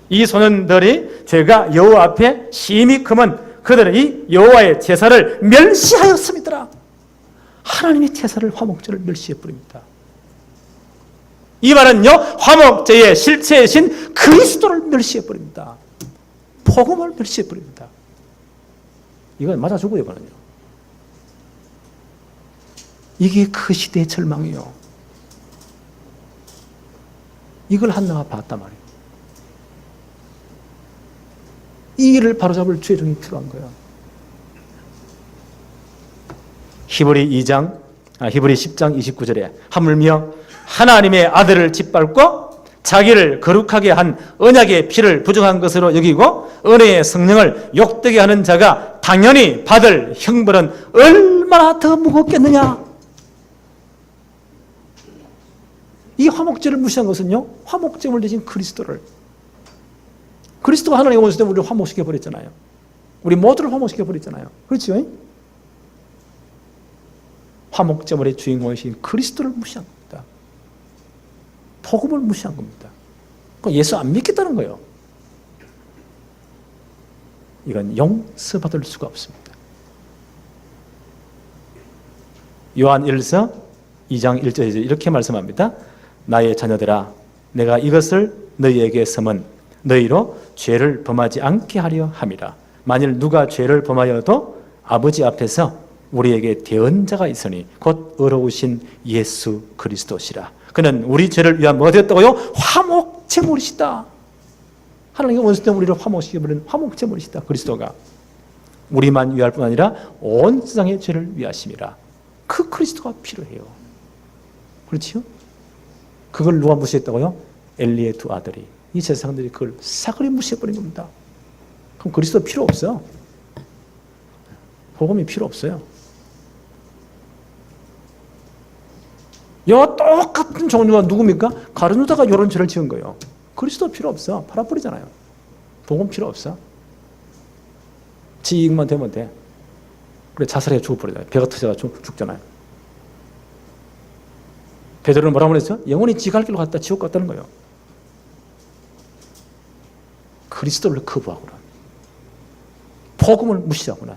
이 소년들이 죄가 여호와 앞에 심히 크면 그들은 이 여호와의 제사를 멸시하였음이더라. 하나님의 제사를 화목제를 멸시해버립니다. 이 말은요 화목제의 실체이신 그리스도를 멸시해버립니다. 복음을 멸시해버립니다. 이건 맞아 죽어요. 이거는요. 이게 그 시대의 절망이에요. 이걸 한나가 봤단 말이에요. 이 일을 바로잡을 죄종이 필요한 거예요. 히브리 10장 29절에 하물며 하나님의 아들을 짓밟고 자기를 거룩하게 한 언약의 피를 부정한 것으로 여기고 은혜의 성령을 욕되게 하는 자가 당연히 받을 형벌은 얼마나 더 무겁겠느냐. 이 화목제를 무시한 것은요 화목제물 대신 그리스도가 하나님의 원수 때문에 우리를 화목시켜버렸잖아요. 우리 모두를 화목시켜버렸잖아요. 그렇죠? 화목제물의 주인공이신 그리스도를 무시한 겁니다. 복음을 무시한 겁니다. 예수 안 믿겠다는 거예요. 이건 용서받을 수가 없습니다. 요한 1서 2장 1절에 이렇게 말씀합니다. 나의 자녀들아, 내가 이것을 너희에게 섬은 너희로 죄를 범하지 않게 하려 함이라. 만일 누가 죄를 범하여도 아버지 앞에서 우리에게 대언자가 있으니 곧 의로우신 예수 그리스도시라. 그는 우리 죄를 위하여 뭐 되었다고요? 화목제물이시다. 하나님의 원수 때문에 우리를 화목시켜버리는 화목제물이시다. 그리스도가 우리만 위할 뿐 아니라 온 세상의 죄를 위하심이라. 그 그리스도가 필요해요. 그렇지요? 그걸 누가 무시했다고요? 엘리의 두 아들이. 이 세상들이 그걸 사그리 무시해버린 겁니다. 그럼 그리스도 필요 없어요. 복음이 필요 없어요. 여 똑같은 종류가 누굽니까? 가룟 유다가 이런 죄를 지은 거예요. 그리스도 필요 없어. 팔아버리잖아요. 복음 필요 없어. 지 이익만 되면 돼. 그래 자살해 죽어버리잖아요. 배가 터져가 죽잖아요. 베드로는 뭐라고 그랬죠? 영원히 지 갈 길로 갔다 지옥 갔다는 거예요. 그리스도를 거부하거나 복음을 무시하거나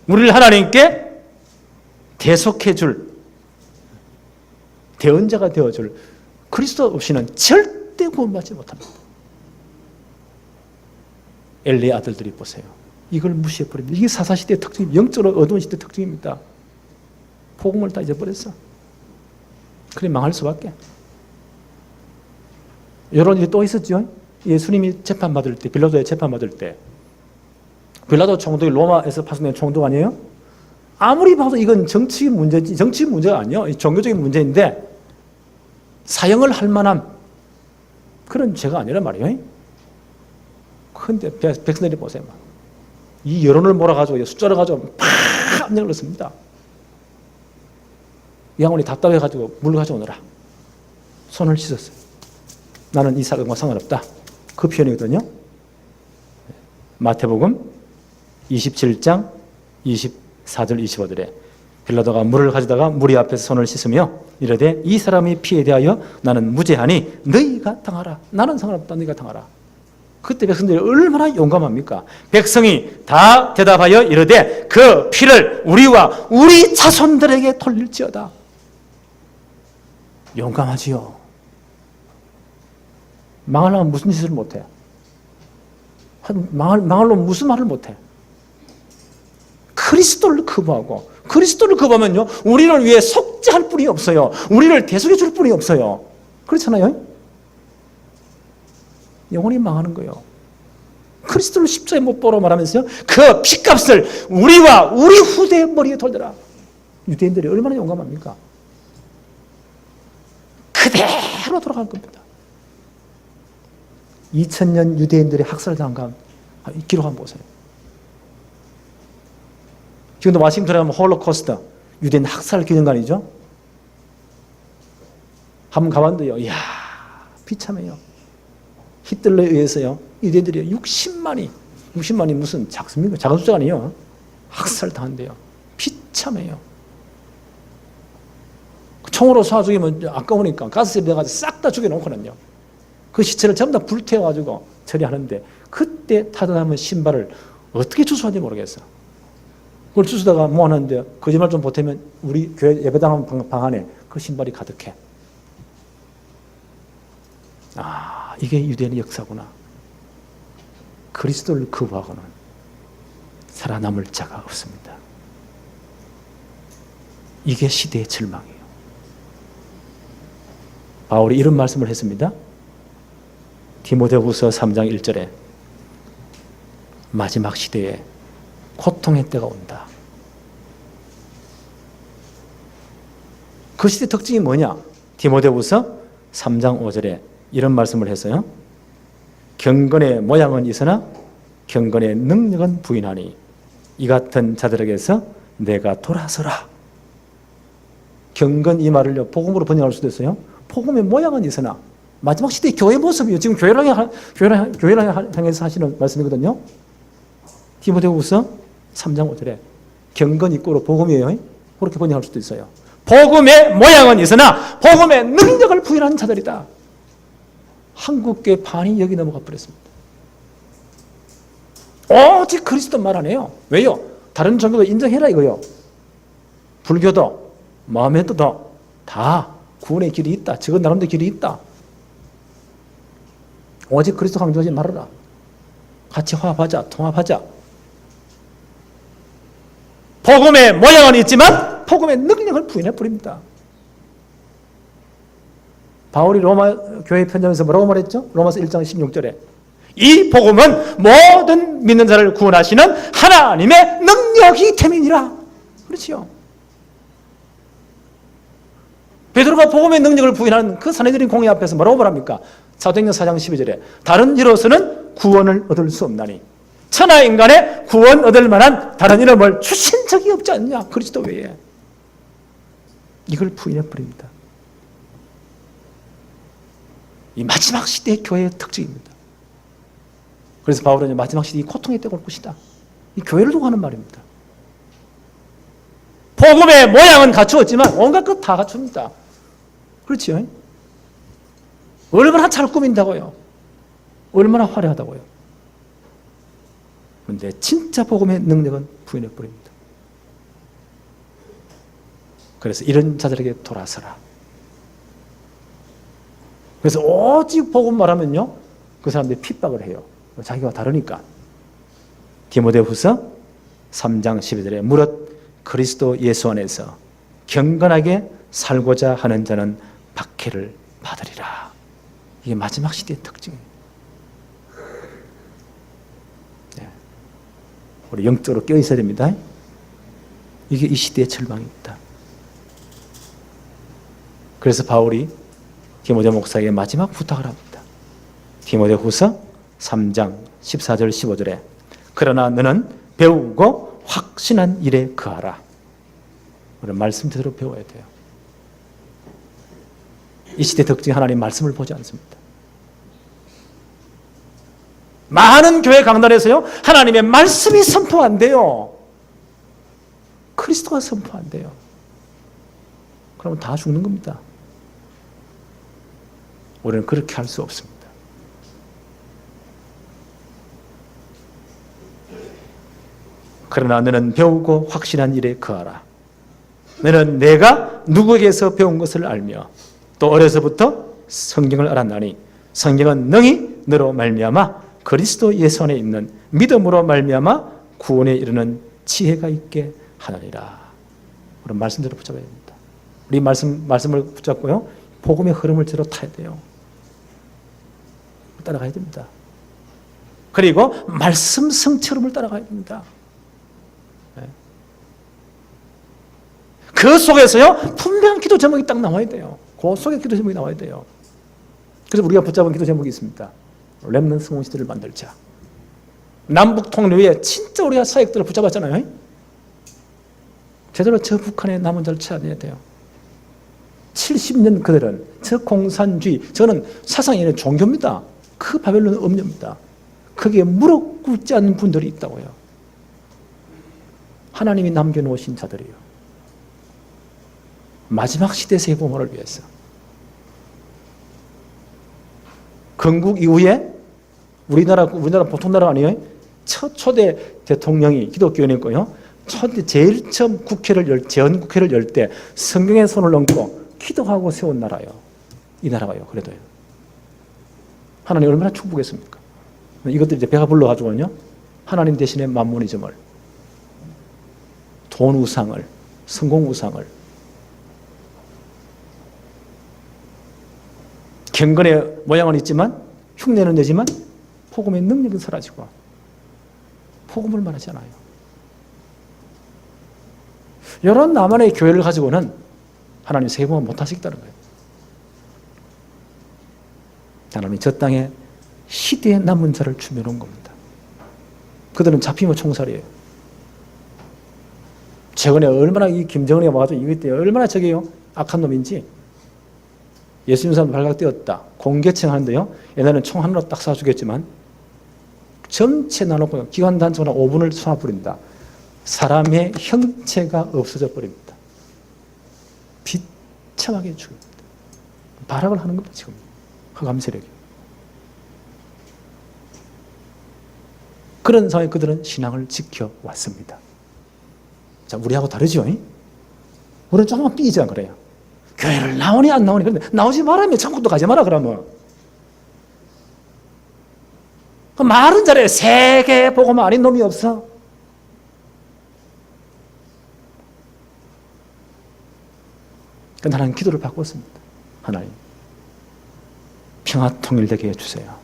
우리를 하나님께 대속해 줄 대언자가 되어줄 그리스도 없이는 절대 구원받지 못합니다. 엘리의 아들들이 보세요. 이걸 무시해버립니다. 이게 사사시대의 특징, 영적으로 어두운 시대의 특징입니다. 복음을 다 잊어버렸어. 그래 망할 수밖에. 이런 일이 또 있었죠. 예수님이 재판받을 때, 빌라도에 재판받을 때 빌라도 총독이 로마에서 파송된 총독 아니에요? 아무리 봐도 이건 정치적 문제지, 정치적 문제가 아니에요. 종교적인 문제인데 사형을 할 만한 그런 죄가 아니란 말이에요. 그런데 백성들이 보세요. 이 여론을 몰아가지고 숫자를 가지고 팍 압력을 넣습니다. 양원이 답답해가지고 물 가져오느라 손을 씻었어요. 나는 이 사건과 상관없다. 그 표현이거든요. 마태복음 27장 24절 25절에 빌라도가 물을 가져다가 무리 앞에서 손을 씻으며 이르되 이 사람의 피에 대하여 나는 무죄하니 너희가 당하라. 나는 상관없다. 너희가 당하라. 그때 백성들이 얼마나 용감합니까? 백성이 다 대답하여 이르되 그 피를 우리와 우리 자손들에게 돌릴지어다. 용감하지요. 망하려면 무슨 짓을 못해? 망하려면 무슨 말을 못해? 그리스도를 거부하고 그리스도를 거부하면요 우리를 위해 속죄할 뿐이 없어요. 우리를 대속해 줄 뿐이 없어요. 그렇잖아요. 영원히 망하는 거예요. 그리스도를 십자가에 못 박으라고 말하면서요 그 피값을 우리와 우리 후대의 머리에 돌려라. 유대인들이 얼마나 용감합니까? 그대로 돌아갈 겁니다. 2000년 유대인들이 학살당한 기록 한번 보세요. 지금도 워싱턴에 가면 홀로코스트 유대인 학살 기념관이죠. 한번 가봤는데요. 이야 비참해요. 히틀러에 의해서요 유대인들이 60만이 무슨 작습니까? 작은 숫자가 아니에요. 학살당한대요. 비참해요. 총으로 쏴 죽이면 아까우니까 가스를 내가지고 싹 다 죽여놓거든요. 그 시체를 전부 다 불태워가지고 처리하는데 그때 타다 남은 신발을 어떻게 주워왔는지 모르겠어. 그걸 주워다가 모아놨는데 거짓말 좀 보태면 우리 교회 예배당 방 안에 그 신발이 가득해. 아, 이게 유대인의 역사구나. 그리스도를 거부하고는 살아남을 자가 없습니다. 이게 시대의 절망이에요. 바울이 이런 말씀을 했습니다. 디모데후서 3장 1절에 마지막 시대에 고통의 때가 온다. 그 시대 특징이 뭐냐? 디모데후서 3장 5절에 이런 말씀을 했어요. 경건의 모양은 있으나 경건의 능력은 부인하니 이 같은 자들에게서 내가 돌아서라. 경건 이 말을요 복음으로 번역할 수도 있어요. 복음의 모양은 있으나 마지막 시대의 교회 모습이요. 지금 교회를 향해서 하시는 말씀이거든요. 디모데후서 3장 5절에 경건 있고로 복음이에요. 그렇게 번역할 수도 있어요. 복음의 모양은 있으나 복음의 능력을 부인한 자들이다. 한국교회 반이 여기 넘어가 버렸습니다. 오직 그리스도만 안 해요. 왜요? 다른 종교도 인정해라 이거요. 불교도 마음에도 다 구원의 길이 있다. 적은 나름대로 길이 있다. 오직 그리스도 강조하지 말아라. 같이 화합하자. 통합하자. 복음의 모양은 있지만 복음의 능력을 부인해버립니다. 바울이 로마 교회 편지하면서 뭐라고 말했죠? 로마서 1장 16절에 이 복음은 모든 믿는 자를 구원하시는 하나님의 능력이 됨이니라. 그렇지요. 베드로가 복음의 능력을 부인하는 그 산헤드린 공회 앞에서 뭐라고 말합니까? 사도행전 4장 12절에 다른 이로서는 구원을 얻을 수 없나니 천하 인간의 구원 얻을 만한 다른 이름을 주신 적이 없지 않냐? 그리스도 외에. 이걸 부인해버립니다. 이 마지막 시대의 교회의 특징입니다. 그래서 바울은 마지막 시대에 고통의 때가 올 것이다. 이 교회를 두고 하는 말입니다. 복음의 모양은 갖추었지만 온갖 것 다 갖춥니다. 그렇죠? 얼마나 잘 꾸민다고요. 얼마나 화려하다고요. 그런데 진짜 복음의 능력은 부인해버립니다. 그래서 이런 자들에게 돌아서라. 그래서 오직 복음 말하면요, 그 사람들이 핍박을 해요. 자기가 다르니까. 디모데후서 3장 12절에 무릇 그리스도 예수 안에서 경건하게 살고자 하는 자는 박해를 받으리라. 이게 마지막 시대의 특징이에요. 네. 우리 영적으로 껴 있어야 됩니다. 이게 이 시대의 절망입니다. 그래서 바울이 디모데 목사에게 마지막 부탁을 합니다. 디모데후서 3장 14절 15절에 그러나 너는 배우고 확신한 일에 거하라. 우리는 말씀대로 배워야 돼요. 이 시대 특징 하나님 말씀을 보지 않습니다. 많은 교회 강단에서요 하나님의 말씀이 선포 안 돼요. 그리스도가 선포 안 돼요. 그러면 다 죽는 겁니다. 우리는 그렇게 할 수 없습니다. 그러나 너는 배우고 확신한 일에 거하라. 너는 내가 누구에게서 배운 것을 알며 또 어려서부터 성경을 알았나니 성경은 능히 너로 말미암아 그리스도 예수 안에 있는 믿음으로 말미암아 구원에 이르는 지혜가 있게 하느니라. 우리 말씀대로 붙잡아야 됩니다. 우리 말씀을 붙잡고요 복음의 흐름을 제대로 타야 돼요. 따라가야 됩니다. 그리고 말씀 성취 흐름을 따라가야 됩니다. 그 속에서요 분명한 기도 제목이 딱 나와야 돼요. 그 속에 기도 제목이 나와야 돼요. 그래서 우리가 붙잡은 기도 제목이 있습니다. 렘넌트 성공시대를 만들자. 남북 통일에 진짜 우리가 사역들을 붙잡았잖아요. 제대로 저 북한의 남은 자를 찾아내야 돼요. 70년 그들은 저 공산주의, 저는 사상이 아니라 종교입니다. 그 바벨론 음료입니다. 거기에 무릎 꿇지 않는 분들이 있다고요. 하나님이 남겨놓으신 자들이요. 마지막 시대의 부모를 위해서. 건국 이후에 우리나라 보통 나라 아니에요? 첫 초대 대통령이 기독교인이고요. 제일 처음 재헌국회를 열 때 성경에 손을 얹고 기도하고 세운 나라요. 이 나라가요. 그래도요. 하나님 얼마나 축복했습니까? 이것들 이제 배가 불러가지고요. 하나님 대신에 만모니즘을, 돈 우상을, 성공 우상을, 경건의 모양은 있지만 흉내는 내지만 복음의 능력은 사라지고 복음을 말하지 않아요. 이런 나만의 교회를 가지고는 하나님 세금을 못 하시겠다는 거예요. 하나님이 저 땅에 시대에 남은 자를 준비해 놓은 겁니다. 그들은 잡히면 총살이에요. 최근에 얼마나 이 김정은이 와가지고 이것 때문에 얼마나 저게요 악한 놈인지 예수 믿는 사람 발각되었다. 공개청 하는데요. 옛날에는 총 하나로 딱 쏴주겠지만 전체 나눠보면 기관단체나 5분을 쏴버린다. 사람의 형체가 없어져 버립니다. 비참하게 죽입니다. 발악을 하는 겁니다. 지금 흑암 세력이. 그런 상황에 그들은 신앙을 지켜왔습니다. 자, 우리하고 다르죠? 우리는 조금만 삐지자 그래요. 교회를 나오니 안 나오니. 그런데 나오지 말라며. 천국도 가지 마라 그러면. 그 말은 잘해. 세계 복음 아닌 놈이 없어. 나는 기도를 바꿨습니다. 하나님, 평화 통일되게 해주세요.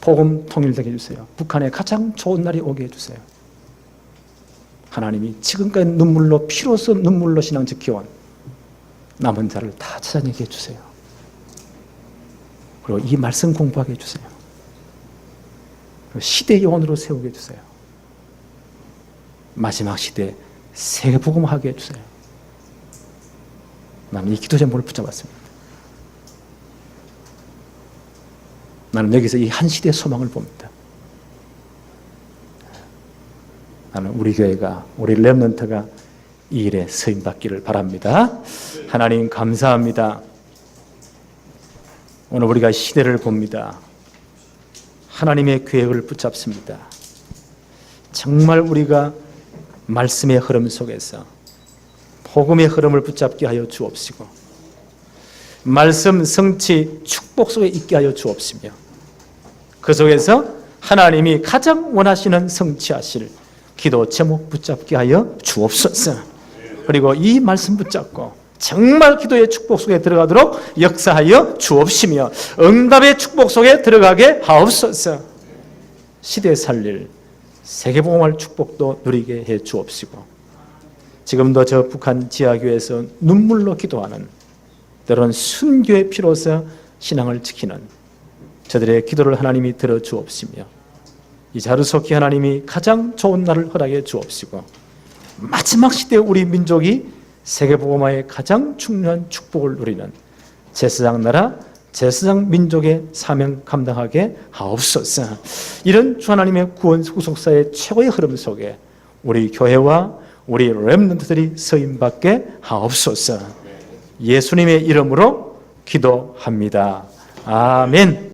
복음 통일되게 해주세요. 북한에 가장 좋은 날이 오게 해주세요. 하나님이 지금까지 눈물로, 피로써 눈물로 신앙 지켜온 남은 자를 다 찾아내게 해주세요. 그리고 이 말씀 공부하게 해주세요. 그리고 시대 요원으로 세우게 해주세요. 마지막 시대 세계 복음하게 해주세요. 나는 이 기도 제목을 붙잡았습니다. 나는 여기서 이 한 시대의 소망을 봅니다. 나는 우리 교회가, 우리 렘넌트가 이 일에 쓰임받기를 바랍니다. 하나님 감사합니다. 오늘 우리가 시대를 봅니다. 하나님의 계획을 붙잡습니다. 정말 우리가 말씀의 흐름 속에서 복음의 흐름을 붙잡게 하여 주옵시고, 말씀 성취 축복 속에 있게 하여 주옵시며, 그 속에서 하나님이 가장 원하시는 성취하실 기도 제목 붙잡게 하여 주옵소서. 그리고 이 말씀 붙잡고 정말 기도의 축복 속에 들어가도록 역사하여 주옵시며, 응답의 축복 속에 들어가게 하옵소서. 시대 살릴 세계복음할 축복도 누리게 해 주옵시고, 지금도 저 북한 지하교회에서 눈물로 기도하는, 때로는 순교의 피로서 신앙을 지키는 저들의 기도를 하나님이 들어주옵시며, 이 자루속히 하나님이 가장 좋은 날을 허락해 주옵시고, 마지막 시대 우리 민족이 세계복음화의 가장 중요한 축복을 누리는 제사장 나라, 제사장 민족의 사명 감당하게 하옵소서. 이런 주 하나님의 구원 후속사의 최고의 흐름 속에 우리 교회와 우리 렘넌트들이 서임받게 하옵소서. 예수님의 이름으로 기도합니다. 아멘.